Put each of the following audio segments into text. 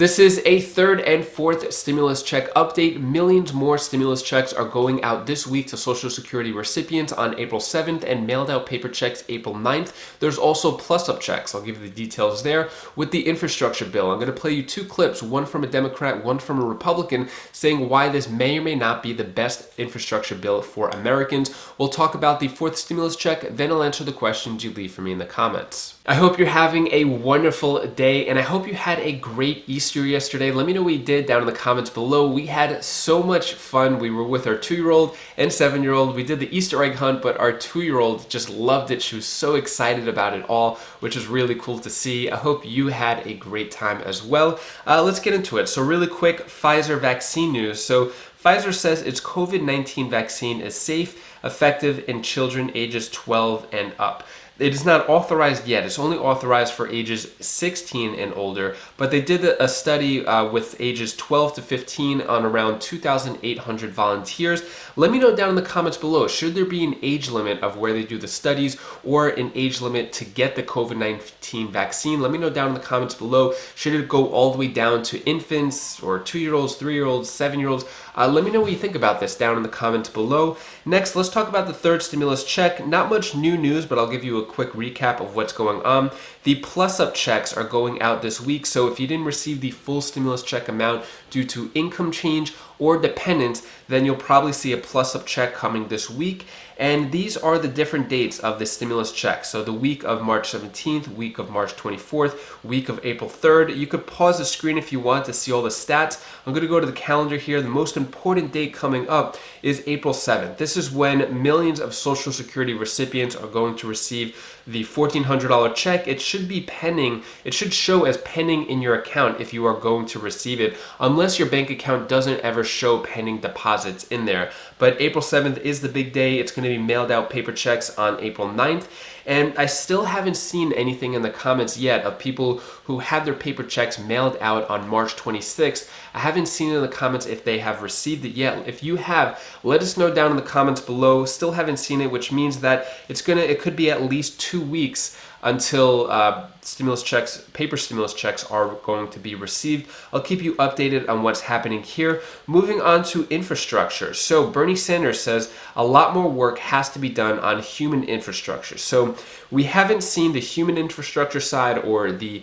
This is a third and fourth stimulus check update. Millions more stimulus checks are going out this week to Social Security recipients on April 7th and mailed out paper checks April 9th. There's also plus-up checks. I'll give you the details there. With the infrastructure bill, I'm going to play you two clips, one from a Democrat, one from a Republican, saying why this may or may not be the best infrastructure bill for Americans. We'll talk about the fourth stimulus check, then I'll answer the questions you leave for me in the comments. I hope you're having a wonderful day, and I hope you had a great Easter yesterday. Let me know what you did down in the comments below. We had so much fun. We were with our 2-year-old and 7-year-old. We did the Easter egg hunt, but our 2-year-old just loved it. She was so excited about it all, which is really cool to see. I hope you had a great time as well. Let's get into it. So really quick, Pfizer vaccine news. So Pfizer says its COVID-19 vaccine is safe, effective in children ages 12 and up. It is not authorized yet. It's only authorized for ages 16 and older, but they did a study with ages 12 to 15 on around 2,800 volunteers. Let me know down in the comments below, should there be an age limit of where they do the studies or an age limit to get the COVID-19 vaccine? Let me know down in the comments below. Should it go all the way down to infants or 2-year-olds, 3-year-olds, 7-year-olds? Let me know what you think about this down in the comments below. Next, let's talk about the third stimulus check. Not much new news, but I'll give you a quick recap of what's going on. The plus-up checks are going out this week, so if you didn't receive the full stimulus check amount due to income change or dependence, then you'll probably see a plus-up check coming this week. And these are the different dates of the stimulus check. So the week of March 17th, week of March 24th, week of April 3rd. You could pause the screen if you want to see all the stats. I'm going to go to the calendar here. The most important date coming up is April 7th. This is when millions of Social Security recipients are going to receive the $1,400 check. It should be pending. It should show as pending in your account if you are going to receive it, unless your bank account doesn't ever show pending deposits in there. But April 7th is the big day. It's going to be mailed out paper checks on April 9th. And I still haven't seen anything in the comments yet of people who had their paper checks mailed out on March 26th. I haven't seen in the comments if they have received it yet. If you have, let us know down in the comments below. Still haven't seen it, which means that it could be at least 2 weeks until paper stimulus checks are going to be received. I'll keep you updated on what's happening here. Moving on to infrastructure. So Bernie Sanders says a lot more work has to be done on human infrastructure. So we haven't seen the human infrastructure side or the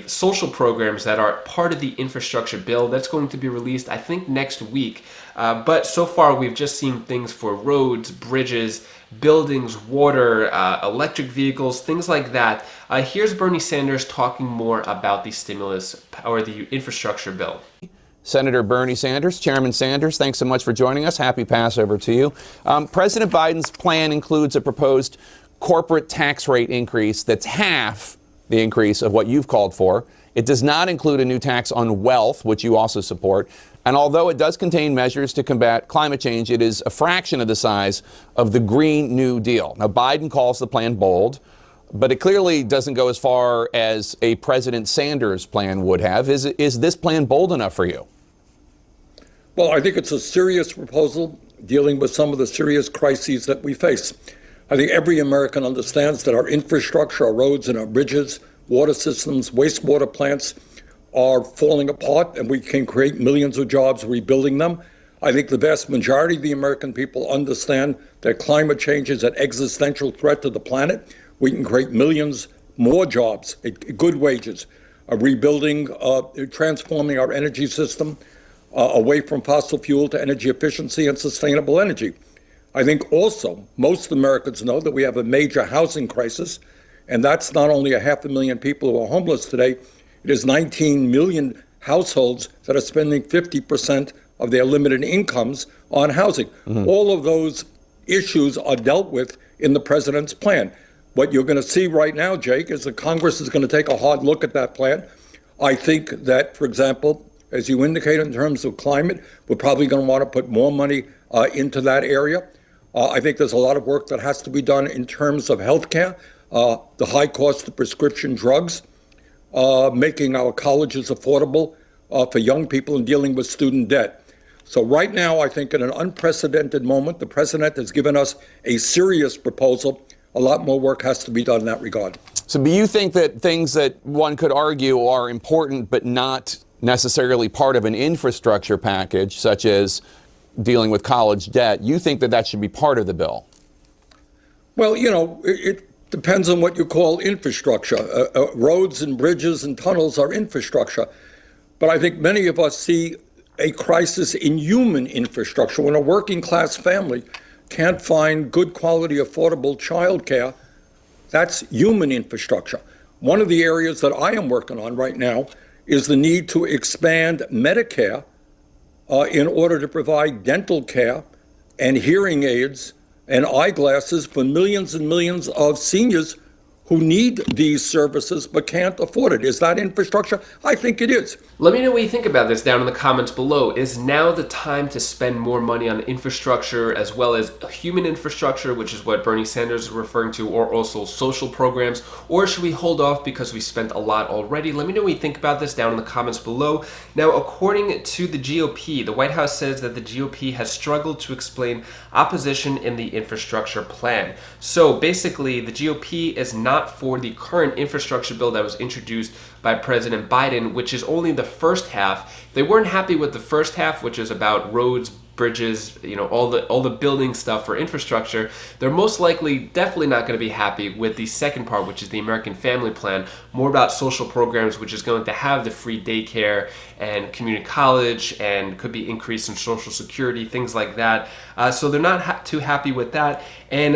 social programs that are part of the infrastructure bill. That's going to be released, I think, next week. But so far, we've just seen things for roads, bridges, buildings, water, electric vehicles, things like that. Here's Bernie Sanders talking more about the stimulus or the infrastructure bill. Senator Bernie Sanders, Chairman Sanders, thanks so much for joining us. Happy Passover to you. President Biden's plan includes a proposed corporate tax rate increase that's half the increase of what you've called for. It does not include a new tax on wealth, which you also support. And although it does contain measures to combat climate change, it is a fraction of the size of the Green New Deal. Now, Biden calls the plan bold, but it clearly doesn't go as far as a President Sanders plan would have. Is this plan bold enough for you? Well, I think it's a serious proposal dealing with some of the serious crises that we face. I think every American understands that our infrastructure, our roads and our bridges, water systems, wastewater plants are falling apart, and we can create millions of jobs rebuilding them. I think the vast majority of the American people understand that climate change is an existential threat to the planet. We can create millions more jobs at good wages, rebuilding, transforming our energy system away from fossil fuel to energy efficiency and sustainable energy. I think also most Americans know that we have a major housing crisis, and that's not only 500,000 people who are homeless today. It is 19 million households that are spending 50% of their limited incomes on housing. Mm-hmm. All of those issues are dealt with in the president's plan. What you're going to see right now, Jake, is that Congress is going to take a hard look at that plan. I think that, for example, as you indicated in terms of climate, we're probably going to want to put more money into that area. I think there's a lot of work that has to be done in terms of healthcare, the high cost of prescription drugs, making our colleges affordable for young people and dealing with student debt. So right now, I think in an unprecedented moment, the president has given us a serious proposal. A lot more work has to be done in that regard. So do you think that things that one could argue are important but not necessarily part of an infrastructure package, such as dealing with college debt. You think that that should be part of the bill? Well, it depends on what you call infrastructure. Roads and bridges and tunnels are infrastructure. But I think many of us see a crisis in human infrastructure. When a working class family can't find good quality, affordable childcare, that's human infrastructure. One of the areas that I am working on right now is the need to expand Medicare in order to provide dental care and hearing aids and eyeglasses for millions and millions of seniors who need these services but can't afford it. Is that infrastructure? I think it is. Let me know what you think about this down in the comments below. Is now the time to spend more money on infrastructure as well as human infrastructure, which is what Bernie Sanders is referring to, or also social programs, or should we hold off because we spent a lot already? Let me know what you think about this down in the comments below. Now, according to the GOP, the White House says that the GOP has struggled to explain opposition in the infrastructure plan. So basically, the GOP is not for the current infrastructure bill that was introduced by President Biden, which is only the first half. They weren't happy with the first half, which is about roads, bridges, all the building stuff for infrastructure. They're most likely definitely not going to be happy with the second part, which is the American Family Plan, more about social programs, which is going to have the free daycare and community college and could be increase in Social Security, things like that. So they're not too happy with that. And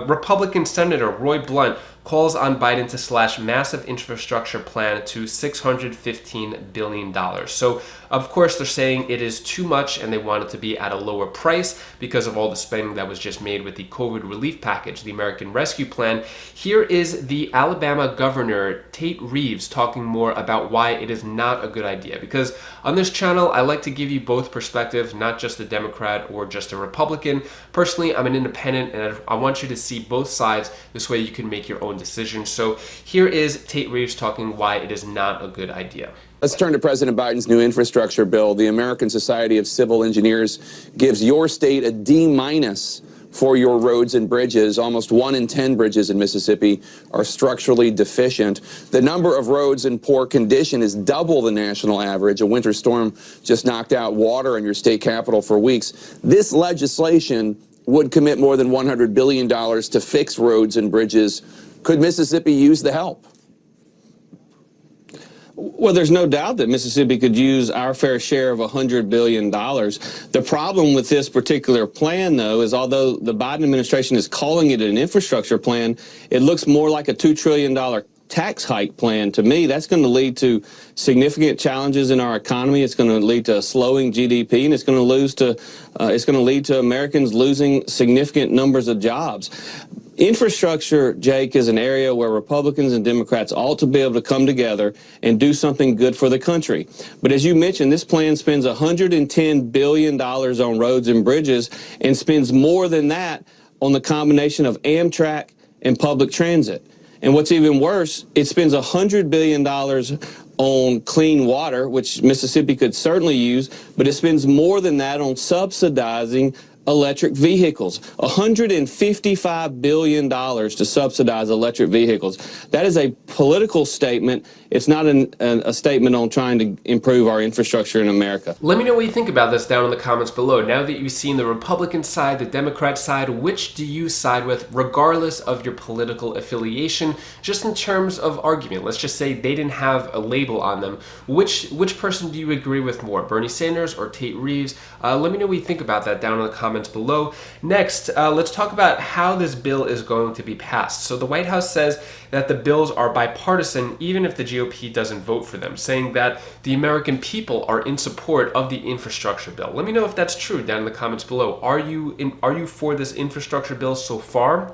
Republican Senator Roy Blunt calls on Biden to slash massive infrastructure plan to $615 billion. So, of course, they're saying it is too much and they want it to be at a lower price because of all the spending that was just made with the COVID relief package, the American Rescue Plan. Here is the Alabama governor, Tate Reeves, talking more about why it is not a good idea. Because on this channel, I like to give you both perspectives, not just a Democrat or just a Republican. Personally, I'm an independent and I want you to see both sides. This way you can make your own decision. So here is Tate Reeves talking why it is not a good idea. Let's turn to President Biden's new infrastructure bill. The American Society of Civil Engineers gives your state a D- for your roads and bridges. Almost 1 in 10 bridges in Mississippi are structurally deficient. The number of roads in poor condition is double the national average. A winter storm just knocked out water in your state capital for weeks. This legislation would commit more than $100 billion to fix roads and bridges. Could Mississippi use the help? Well, there's no doubt that Mississippi could use our fair share of $100 billion. The problem with this particular plan, though, is although the Biden administration is calling it an infrastructure plan, it looks more like a $2 trillion tax hike plan to me. That's going to lead to significant challenges in our economy. It's going to lead to a slowing GDP, and it's going to lead to Americans losing significant numbers of jobs. Infrastructure, Jake, is an area where Republicans and Democrats ought to be able to come together and do something good for the country. But as you mentioned, this plan spends $110 billion on roads and bridges and spends more than that on the combination of Amtrak and public transit. And what's even worse, it spends $100 billion on clean water, which Mississippi could certainly use, but it spends more than that on subsidizing electric vehicles. $155 billion to subsidize electric vehicles. That is a political statement. It's not a statement on trying to improve our infrastructure in America. Let me know what you think about this down in the comments below. Now that you've seen the Republican side, the Democrat side, which do you side with regardless of your political affiliation? Just in terms of argument, let's just say they didn't have a label on them. Which person do you agree with more, Bernie Sanders or Tate Reeves? Let me know what you think about that down in the comments below. Next, let's talk about how this bill is going to be passed. So the White House says that the bills are bipartisan even if the GOP doesn't vote for them, saying that the American people are in support of the infrastructure bill. Let me know if that's true down in the comments below. Are you for this infrastructure bill so far?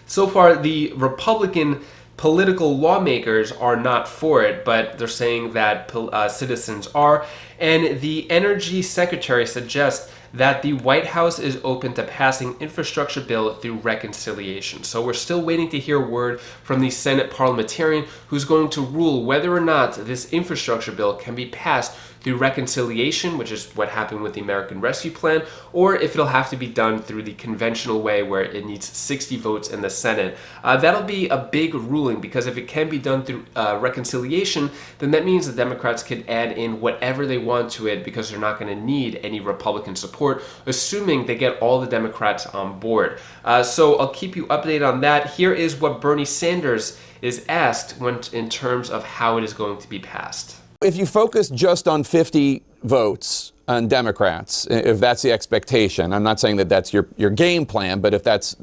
So far, the Republican political lawmakers are not for it, but they're saying that citizens are. And the Energy Secretary suggests that the White House is open to passing infrastructure bill through reconciliation. So we're still waiting to hear word from the Senate parliamentarian who's going to rule whether or not this infrastructure bill can be passed through reconciliation, which is what happened with the American Rescue Plan, or if it'll have to be done through the conventional way where it needs 60 votes in the Senate. That'll be a big ruling, because if it can be done through reconciliation, then that means the Democrats can add in whatever they want to it, because they're not going to need any Republican support, assuming they get all the Democrats on board. So I'll keep you updated on that. Here is what Bernie Sanders is asked in terms of how it is going to be passed. If you focus just on 50 votes on Democrats, if that's the expectation, I'm not saying that that's your game plan, but if that's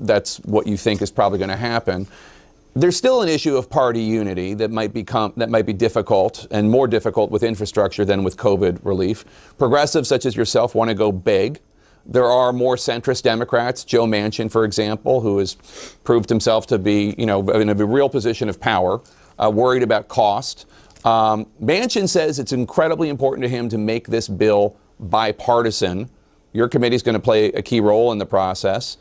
what you think is probably going to happen, there's still an issue of party unity that might be difficult, and more difficult with infrastructure than with COVID relief. Progressives such as yourself want to go big. There are more centrist Democrats, Joe Manchin, for example, who has proved himself to be, in a real position of power, worried about cost. Manchin says it's incredibly important to him to make this bill bipartisan. Your committee is going to play a key role in the process.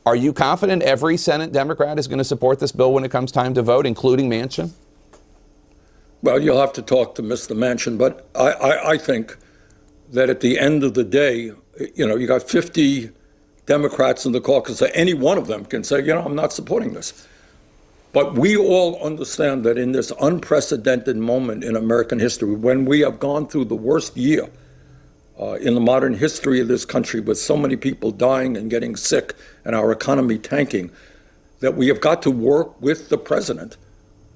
Are you confident every Senate Democrat is going to support this bill when it comes time to vote, including Manchin? Well, you'll have to talk to Mr. Manchin, but I think that at the end of the day, you got 50 Democrats in the caucus. Any one of them can say, I'm not supporting this. But we all understand that in this unprecedented moment in American history, when we have gone through the worst year in the modern history of this country, with so many people dying and getting sick and our economy tanking, that we have got to work with the president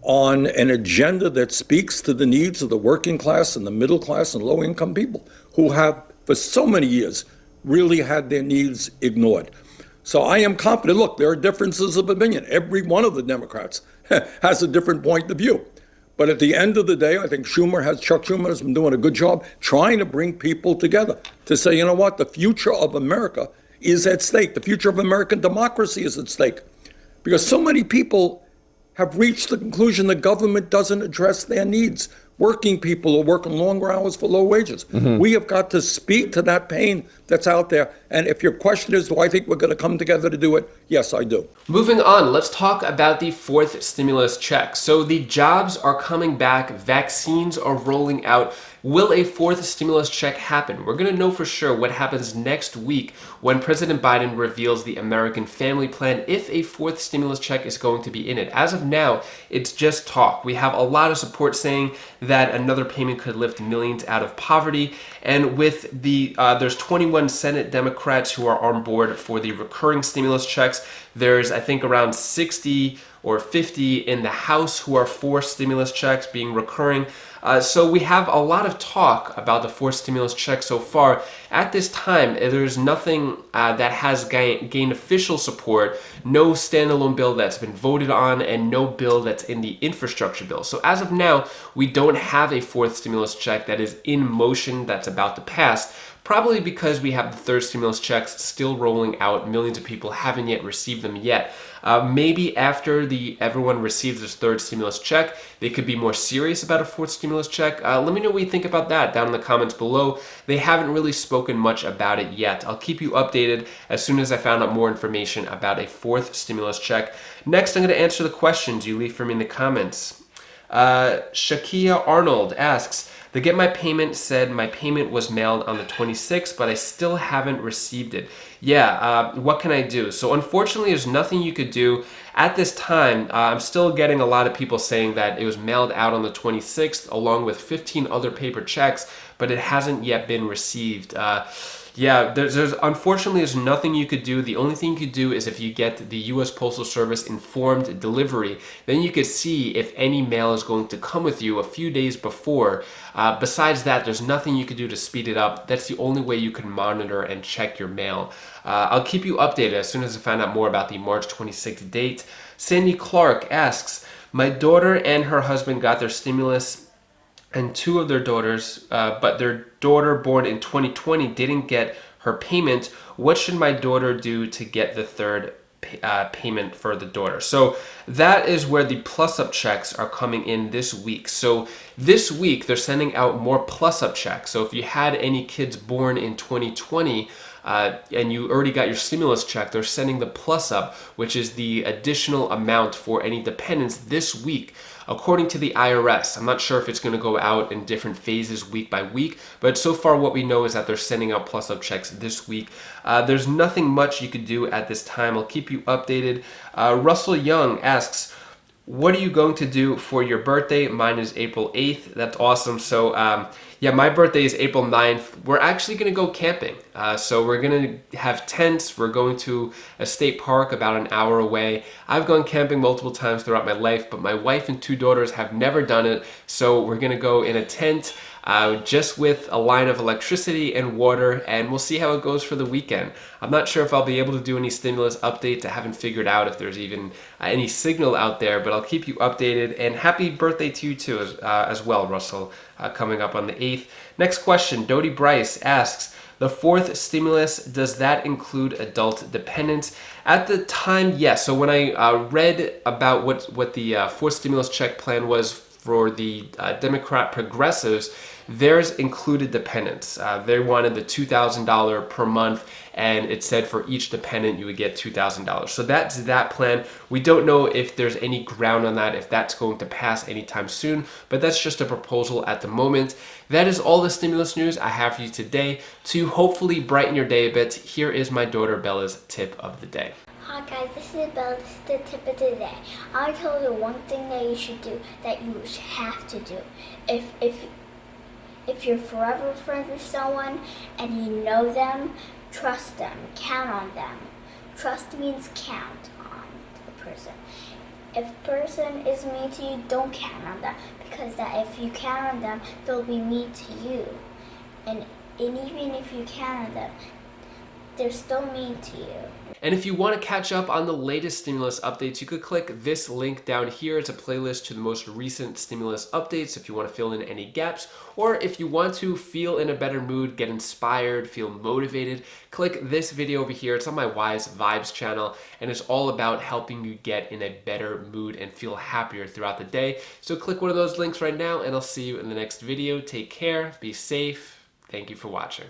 on an agenda that speaks to the needs of the working class and the middle class and low-income people who have, for so many years, really had their needs ignored. So I am confident. Look, there are differences of opinion. Every one of the Democrats has a different point of view. But at the end of the day, I think Chuck Schumer has been doing a good job trying to bring people together to say, what, the future of America is at stake. The future of American democracy is at stake. Because so many people have reached the conclusion that government doesn't address their needs. Working people are working longer hours for low wages. Mm-hmm. We have got to speak to that pain that's out there. And if your question is, do I think we're going to come together to do it? Yes, I do. Moving on, let's talk about the fourth stimulus check. So the jobs are coming back, vaccines are rolling out. Will a fourth stimulus check happen? We're going to know for sure what happens next week when President Biden reveals the American Family Plan, if a fourth stimulus check is going to be in it. As of now, it's just talk. We have a lot of support saying that another payment could lift millions out of poverty. And with there's 21 Senate Democrats who are on board for the recurring stimulus checks. There's, I think, around 60 or 50 in the House who are for stimulus checks being recurring. So we have a lot of talk about the fourth stimulus check so far. At this time, there's nothing that has gained official support, no standalone bill that's been voted on, and no bill that's in the infrastructure bill. So as of now, we don't have a fourth stimulus check that is in motion that's about to pass. Probably because we have the third stimulus checks still rolling out. Millions of people haven't yet received them yet. Maybe after everyone receives this third stimulus check, they could be more serious about a fourth stimulus check. Let me know what you think about that down in the comments below. They haven't really spoken much about it yet. I'll keep you updated as soon as I found out more information about a fourth stimulus check. Next, I'm going to answer the questions you leave for me in the comments. Shakia Arnold asks, the Get My Payment said my payment was mailed on the 26th, but I still haven't received it. Yeah, what can I do? So unfortunately, there's nothing you could do. At this time, I'm still getting a lot of people saying that it was mailed out on the 26th along with 15 other paper checks, but it hasn't yet been received. Yeah, there's unfortunately there's nothing you could do. The only thing you could do is if you get the U.S. Postal Service informed delivery, then you could see if any mail is going to come with you a few days before. Besides that, there's nothing you could do to speed it up. That's the only way you can monitor and check your mail. I'll keep you updated as soon as I find out more about the March 26th date. Sandy Clark asks, my daughter and her husband got their stimulus and two of their daughters, but their daughter born in 2020 didn't get her payment. What should my daughter do to get the third payment for the daughter? So that is where the plus-up checks are coming in this week. So this week, they're sending out more plus-up checks. So if you had any kids born in 2020, and you already got your stimulus check, they're sending the plus up, which is the additional amount for any dependents this week. According to the IRS, I'm not sure if it's going to go out in different phases week by week, but so far what we know is that they're sending out plus up checks this week. There's nothing much you could do at this time. I'll keep you updated. Russell Young asks, what are you going to do for your birthday? Mine is April 8th. That's awesome. So yeah, my birthday is April 9th. We're actually going to go camping. So we're going to have tents. We're going to a state park about an hour away. I've gone camping multiple times throughout my life, but my wife and 2 daughters have never done it. So we're going to go in a tent just with a line of electricity and water, and we'll see how it goes for the weekend. I'm not sure if I'll be able to do any stimulus updates. I haven't figured out if there's even any signal out there, but I'll keep you updated. And happy birthday to you too as well, Russell, coming up on the 8th. Next question, Dodie Bryce asks, the 4th stimulus, does that include adult dependents? At the time, yes. So when I read about what the 4th stimulus check plan was for the Democrat progressives, theirs included dependents. They wanted the $2,000 per month, and it said for each dependent you would get $2,000. So that's that plan. We don't know if there's any ground on that, if that's going to pass anytime soon, but that's just a proposal at the moment. That is all the stimulus news I have for you today. To hopefully brighten your day a bit, here is my daughter Bella's tip of the day. Hi guys, this is Bella. This is the tip of the day. I told you one thing that you should do, that you have to do. If you're forever friends with someone and you know them, trust them, count on them. Trust means count on the person. If a person is mean to you, don't count on them, because if you count on them, they'll be mean to you. And even if you count on them, they're still mean to you. And if you want to catch up on the latest stimulus updates, you could click this link down here. It's a playlist to the most recent stimulus updates if you want to fill in any gaps, or if you want to feel in a better mood, get inspired, feel motivated, click this video over here. It's on my Wise Vibes channel, and it's all about helping you get in a better mood and feel happier throughout the day. So click one of those links right now, and I'll see you in the next video. Take care, be safe. Thank you for watching.